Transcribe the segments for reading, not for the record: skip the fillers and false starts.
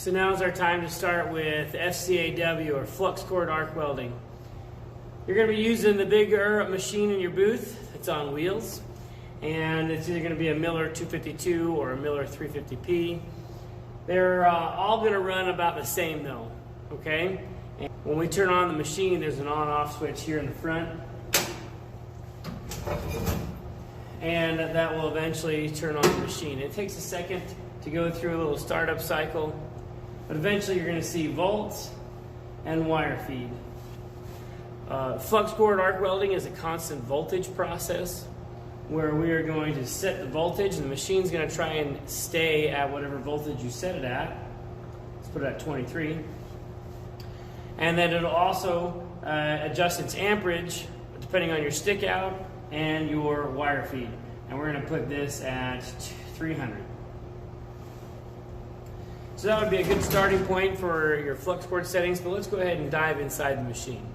So now is our time to start with FCAW, or flux core arc welding. You're going to be using the bigger machine in your booth. It's on wheels, and it's either going to be a Miller 252 or a Miller 350P. They're all going to run about the same though, okay? And when we turn on the machine, there's an on-off switch here in the front, and that will eventually turn on the machine. It takes a second to go through a little startup cycle, but eventually you're going to see volts and wire feed. Flux core arc welding is a constant voltage process where we are going to set the voltage, and the machine's going to try and stay at whatever voltage you set it at. Let's put it at 23. And then it'll also adjust its amperage depending on your stick out and your wire feed. And we're going to put this at 300. So that would be a good starting point for your flux core settings, but let's go ahead and dive inside the machine.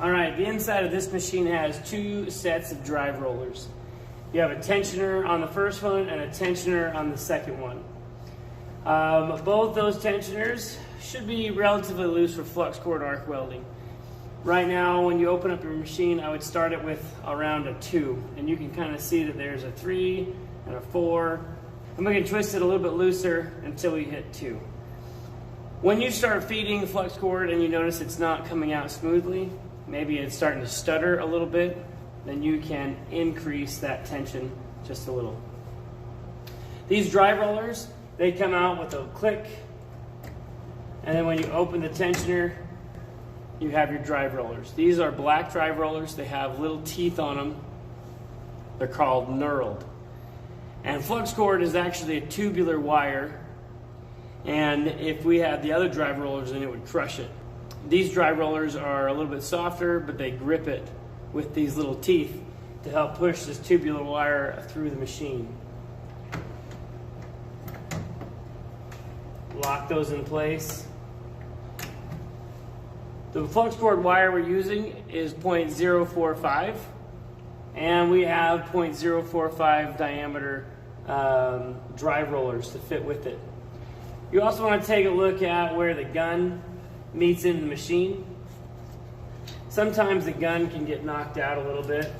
All right, the inside of this machine has two sets of drive rollers. You have a tensioner on the first one and a tensioner on the second one. Both those tensioners should be relatively loose for flux core arc welding. Right now, when you open up your machine, I would start it with around a 2, and you can kind of see that there's a 3 and a 4. And we can twist it a little bit looser until we hit 2. When you start feeding the flux cord and you notice it's not coming out smoothly, maybe it's starting to stutter a little bit, then you can increase that tension just a little. These drive rollers, they come out with a click, and then when you open the tensioner, you have your drive rollers. These are black drive rollers. They have little teeth on them. They're called knurled. And flux cord is actually a tubular wire, and if we had the other drive rollers, then it would crush it. These drive rollers are a little bit softer, but they grip it with these little teeth to help push this tubular wire through the machine. Lock those in place. The flux cord wire we're using is 0.045, and we have 0.045 diameter drive rollers to fit with it. You also want to take a look at where the gun meets in the machine. Sometimes the gun can get knocked out a little bit.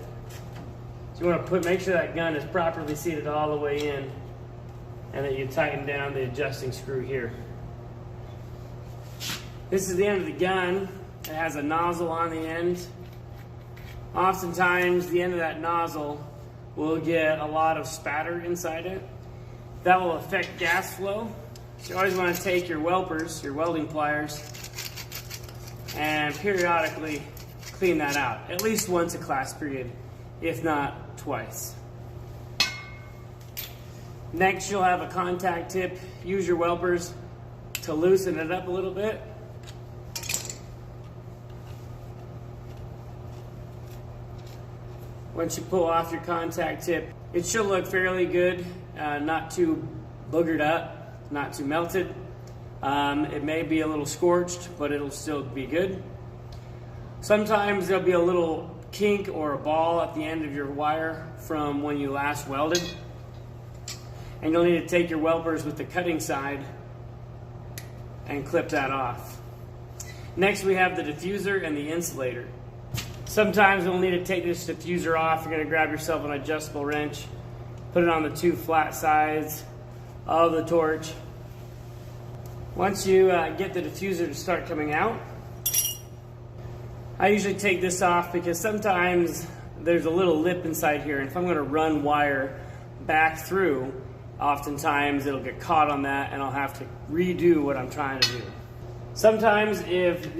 So you want to make sure that gun is properly seated all the way in, and that you tighten down the adjusting screw here. This is the end of the gun. It has a nozzle on the end. Oftentimes the end of that nozzle will get a lot of spatter inside it. That will affect gas flow. So you always want to take your welpers, your welding pliers, and periodically clean that out, at least once a class period, if not twice. Next, you'll have a contact tip. Use your welpers to loosen it up a little bit. Once you pull off your contact tip, it should look fairly good, not too boogered up, not too melted. It may be a little scorched, but it'll still be good. Sometimes there'll be a little kink or a ball at the end of your wire from when you last welded, and you'll need to take your welpers with the cutting side and clip that off. Next, we have the diffuser and the insulator. Sometimes you'll need to take this diffuser off. You're going to grab yourself an adjustable wrench, put it on the two flat sides of the torch. Once you get the diffuser to start coming out, I usually take this off because sometimes there's a little lip inside here, and if I'm going to run wire back through, oftentimes it'll get caught on that and I'll have to redo what I'm trying to do. Sometimes if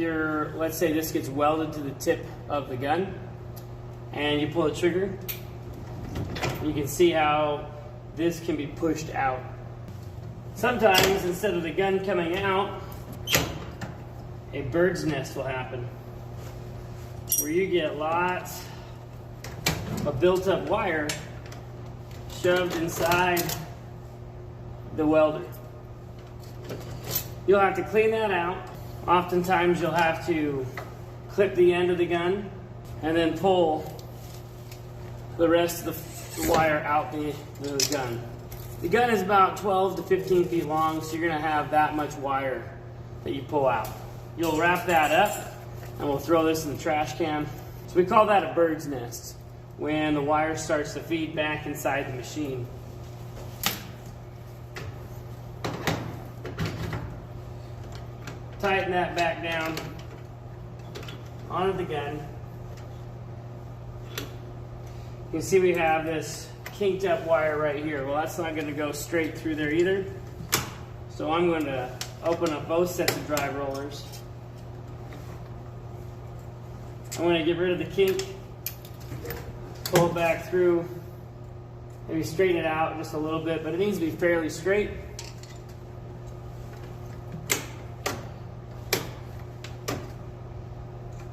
let's say this gets welded to the tip of the gun and you pull the trigger, you can see how this can be pushed out. Sometimes instead of the gun coming out, a bird's nest will happen, where you get lots of built-up wire shoved inside the welder. You'll have to clean that out. Oftentimes you'll have to clip the end of the gun and then pull the rest of the wire out the gun. The gun is about 12 to 15 feet long, so you're going to have that much wire that you pull out. You'll wrap that up, and we'll throw this in the trash can. So we call that a bird's nest, when the wire starts to feed back inside the machine. Tighten that back down onto the gun. You can see we have this kinked up wire right here. Well, that's not going to go straight through there either. So I'm going to open up both sets of drive rollers. I'm going to get rid of the kink, pull it back through, maybe straighten it out just a little bit, but it needs to be fairly straight.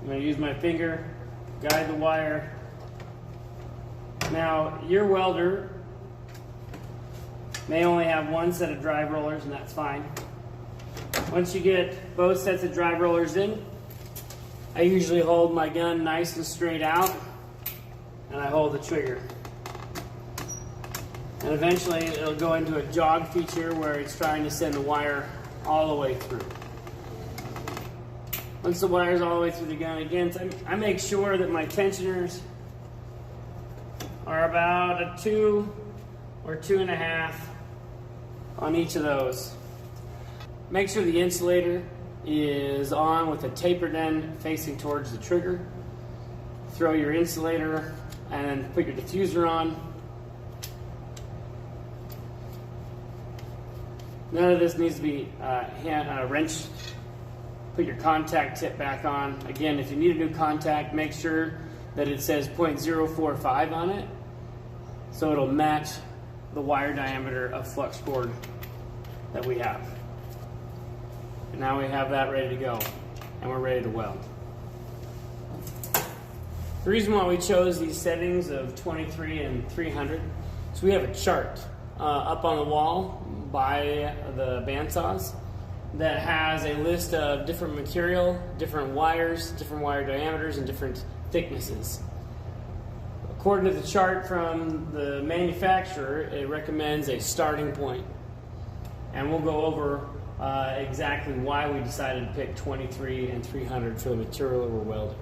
I'm going to use my finger, guide the wire. Now, your welder may only have one set of drive rollers, and that's fine. Once you get both sets of drive rollers in, I usually hold my gun nice and straight out, and I hold the trigger. And eventually it'll go into a jog feature where it's trying to send the wire all the way through. Once the wire's all the way through the gun, again, I make sure that my tensioners are about a 2 or 2.5 on each of those. Make sure the insulator is on with a tapered end facing towards the trigger. Throw your insulator and then put your diffuser on. None of this needs to be wrenched. Put your contact tip back on. Again, if you need a new contact, make sure that it says 0.045 on it, so it'll match the wire diameter of flux cord that we have. And now we have that ready to go, and we're ready to weld. The reason why we chose these settings of 23 and 300 is we have a chart up on the wall by the bandsaws that has a list of different material, different wires, different wire diameters, and different thicknesses. According to the chart from the manufacturer, it recommends a starting point. And we'll go over exactly why we decided to pick 23 and 300 for the material that we're welding.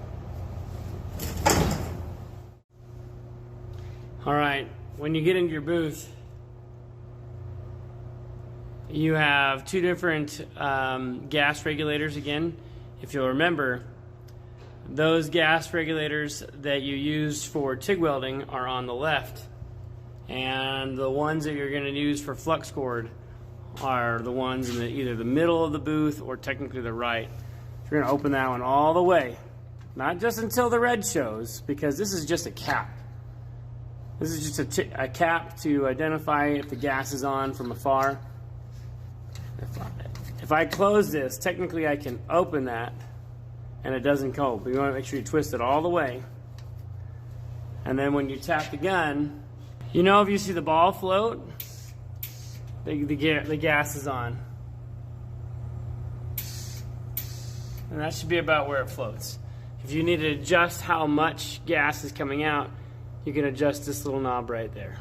All right, when you get into your booth, you have two different gas regulators again. If you'll remember, those gas regulators that you use for TIG welding are on the left, and the ones that you're going to use for flux cord are the ones in either the middle of the booth or technically the right. You're going to open that one all the way, not just until the red shows, because this is just a cap. This is just a cap to identify if the gas is on from afar. If I close this, technically I can open that and it doesn't go, but you want to make sure you twist it all the way. And then when you tap the gun, you know, if you see the ball float, the gas is on. And that should be about where it floats. If you need to adjust how much gas is coming out, you can adjust this little knob right there.